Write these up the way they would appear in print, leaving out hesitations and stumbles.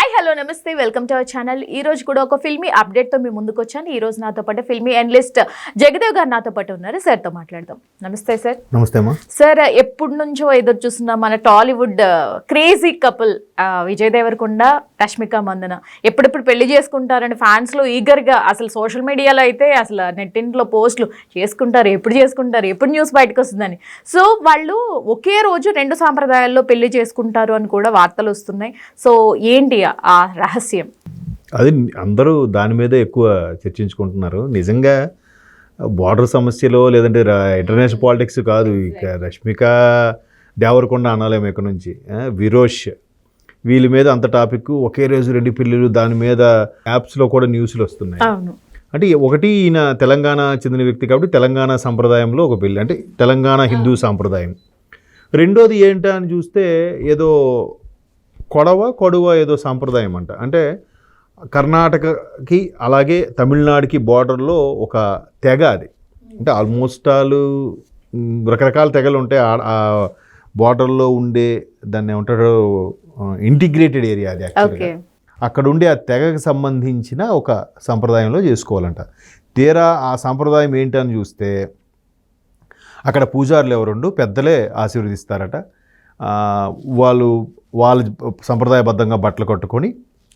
Hi hello నమస్తే welcome to our channel. ఈ రోజు కూడా ఒక ఫిల్మీ అప్డేట్తో మీ ముందుకు వచ్చాను. ఈ రోజు నాతో పాటు ఫిల్మీ అనలిస్ట్ జగదేవ్ గారు నాతో పాటు ఉన్నారు. సార్తో మాట్లాడదాం. నమస్తే సార్. నమస్తే అమ్మా. సార్, ఎప్పటి నుంచో ఎదురు చూస్తున్న మన టాలీవుడ్ క్రేజీ కపుల్ విజయ్ దేవరకొండ, రష్మిక మందన ఎప్పుడెప్పుడు పెళ్లి చేసుకుంటారని ఫ్యాన్స్లో ఈగర్గా, అసలు సోషల్ మీడియాలో అయితే అసలు నెట్టింట్లో పోస్టులు చేసుకుంటారు, ఎప్పుడు న్యూస్ బయటకు వస్తుందని. సో వాళ్ళు ఒకే రోజు రెండు సాంప్రదాయాల్లో పెళ్లి చేసుకుంటారు అని కూడా వార్తలు వస్తున్నాయి. సో ఏంటి ఆ రహస్యం? అది అందరూ దాని మీదే ఎక్కువ చర్చించుకుంటున్నారు. నిజంగా బార్డర్ సమస్యలో లేదంటే ఇంటర్నేషనల్ పాలిటిక్స్ కాదు, ఇక రష్మిక దేవరకొండ అనాలేము ఇక్కడ నుంచి, విరోష్, వీళ్ళ మీద అంత టాపిక్. ఒకే రోజు రెండు పిల్లలు, దాని మీద యాప్స్లో కూడా న్యూస్లు వస్తున్నాయి. అంటే ఒకటి, ఈయన తెలంగాణ చెందిన వ్యక్తి కాబట్టి తెలంగాణ సంప్రదాయంలో ఒక పెళ్ళి, అంటే తెలంగాణ హిందూ సాంప్రదాయం. రెండోది ఏంటా అని చూస్తే ఏదో కొడవ ఏదో సాంప్రదాయం అంట. అంటే కర్ణాటకకి అలాగే తమిళనాడుకి బార్డర్లో ఒక తెగ అది. అంటే ఆల్మోస్ట్ ఆల్ రకరకాల తెగలు ఉంటాయి ఆ బార్డర్లో ఉండే, దాన్ని ఏమంటారు, ఇంటిగ్రేటెడ్ ఏరియా అది యాక్చువల్గా. అక్కడ ఉండే ఆ తెగకు సంబంధించిన ఒక సంప్రదాయంలో చేసుకోవాలంట. తీరా ఆ సంప్రదాయం ఏంటని చూస్తే అక్కడ పూజారులు ఎవరుండు పెద్దలే ఆశీర్వదిస్తారట. వాళ్ళ సంప్రదాయబద్ధంగా బట్టలు కట్టుకొని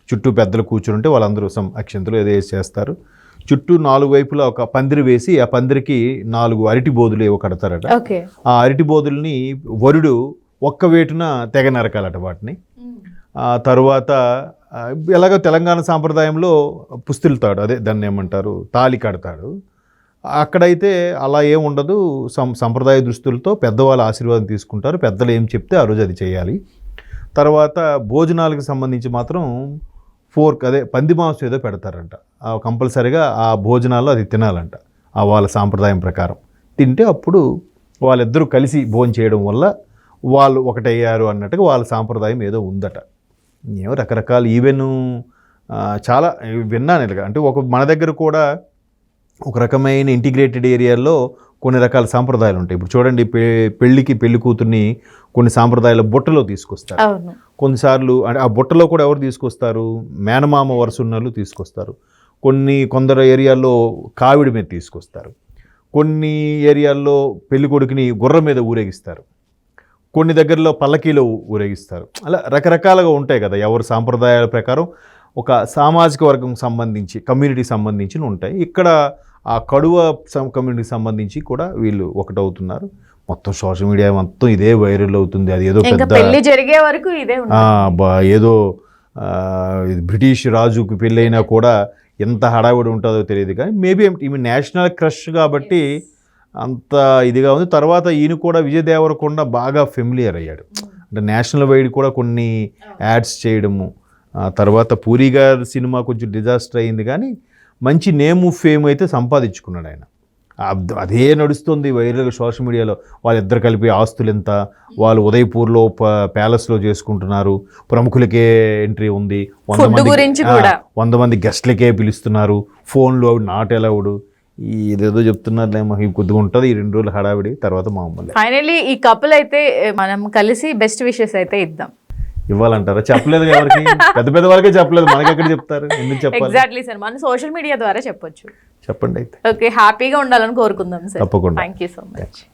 చుట్టూ పెద్దలు కూర్చుంటే వాళ్ళందరూ అక్షంతలు ఏదో చేస్తారు. చుట్టూ నాలుగు వైపులా ఒక పందిరి వేసి ఆ పందిరికి 4 అరటి బోధులు ఏవో కడతారట. ఆ అరటి బోధుల్ని వరుడు ఒక్క వేటున తెగ నరకాలట వాటిని. తరువాత ఎలాగో తెలంగాణ సాంప్రదాయంలో పుస్తులుతాడు, అదే దాన్ని ఏమంటారు, తాళి కడతాడు. అక్కడైతే అలా ఏం ఉండదు. సంప్రదాయ దుస్తులతో పెద్దవాళ్ళ ఆశీర్వాదం తీసుకుంటారు. పెద్దలు ఏం చెప్తే ఆ రోజు అది చేయాలి. తర్వాత భోజనాలకు సంబంధించి మాత్రం అదే పంది మాంసం ఏదో పెడతారంట. కంపల్సరిగా ఆ భోజనాల్లో అది తినాలంట. వాళ్ళ సాంప్రదాయం ప్రకారం తింటే అప్పుడు వాళ్ళిద్దరూ కలిసి భోజనం చేయడం వల్ల వాళ్ళు ఒకటయ్యారు అన్నట్టుగా వాళ్ళ సాంప్రదాయం ఏదో ఉందట. ఏమో రకరకాల ఈవెన్ చాలా విన్నాను ఇలాగ. అంటే మన దగ్గర కూడా ఒక రకమైన ఇంటిగ్రేటెడ్ ఏరియాలో కొన్ని రకాల సాంప్రదాయాలు ఉంటాయి. ఇప్పుడు చూడండి, పెళ్లి కూతుర్ని కొన్ని సాంప్రదాయాల బుట్టలో తీసుకొస్తారు. కొన్నిసార్లు అంటే ఆ బుట్టలో కూడా ఎవరు తీసుకొస్తారు, మేనమామ వరుసన్నలు తీసుకొస్తారు. కొందరు ఏరియాల్లో కావిడి మీద తీసుకొస్తారు. కొన్ని ఏరియాల్లో పెళ్లి కొడుకుని గుర్రం మీద ఊరేగిస్తారు. కొన్ని దగ్గరలో పల్లకీలో ఊరేగిస్తారు. అలా రకరకాలుగా ఉంటాయి కదా. ఎవరు సాంప్రదాయాల ప్రకారం ఒక సామాజిక వర్గం సంబంధించి, కమ్యూనిటీకి సంబంధించి ఉంటాయి. ఇక్కడ ఆ కడువ కమ్యూనిటీకి సంబంధించి కూడా వీళ్ళు ఒకటవుతున్నారు. మొత్తం సోషల్ మీడియా మొత్తం ఇదే వైరల్ అవుతుంది. అది ఏదో పెళ్లి జరిగే వరకు ఇదే ఏదో బ్రిటిష్ రాజుకి పెళ్ళైనా కూడా ఎంత హడావిడి ఉంటుందో తెలియదు. కానీ మేబీ ఈమె నేషనల్ క్రష్ కాబట్టి అంత ఇదిగా ఉంది. తర్వాత ఈయన కూడా విజయ్ దేవరకొండ బాగా ఫెమిలియర్ అయ్యాడు. అంటే నేషనల్ వైడ్ కూడా కొన్ని యాడ్స్ చేయడము. తర్వాత పూరి గారి సినిమా కొంచెం డిజాస్టర్ అయింది, కానీ మంచి నేమ్ ఫేమ్ అయితే సంపాదించుకున్నాడు ఆయన. అదే నడుస్తుంది వైరల్గా సోషల్ మీడియాలో. వాళ్ళిద్దరు కలిపి ఆస్తులు ఎంత, వాళ్ళు ఉదయపూర్లో ప్యాలెస్లో చేసుకుంటున్నారు, ప్రముఖులకే ఎంట్రీ ఉంది, 100 మంది గెస్ట్లకే పిలుస్తున్నారు, ఫోన్లో నాట్ అలౌడ్, ఇదేదో చెప్తున్నారులేమో. కొద్దిగా ఉంటుంది ఈ 2 రోజులు హడావిడి, తర్వాత మామూలు. ఫైనల్లీ ఈ కపుల్ అయితే మనం కలిసి బెస్ట్ విషెస్ అయితే ఇద్దాం. ఇవ్వాలంటారా? చెప్పలేదు ఎవరికి, పెద్ద వాళ్ళకే చెప్పలేదు, మనకి ఎక్కడ చెప్తారు, ఎందుకు చెప్పాలి? ఎగ్జాక్ట్లీ సార్, మన సోషల్ మీడియా ద్వారా చెప్పొచ్చు. చెప్పండి అయితే. ఓకే, హ్యాపీగా ఉండాలని కోరుకుందాం సార్. తప్పకుండా. Thank you so much.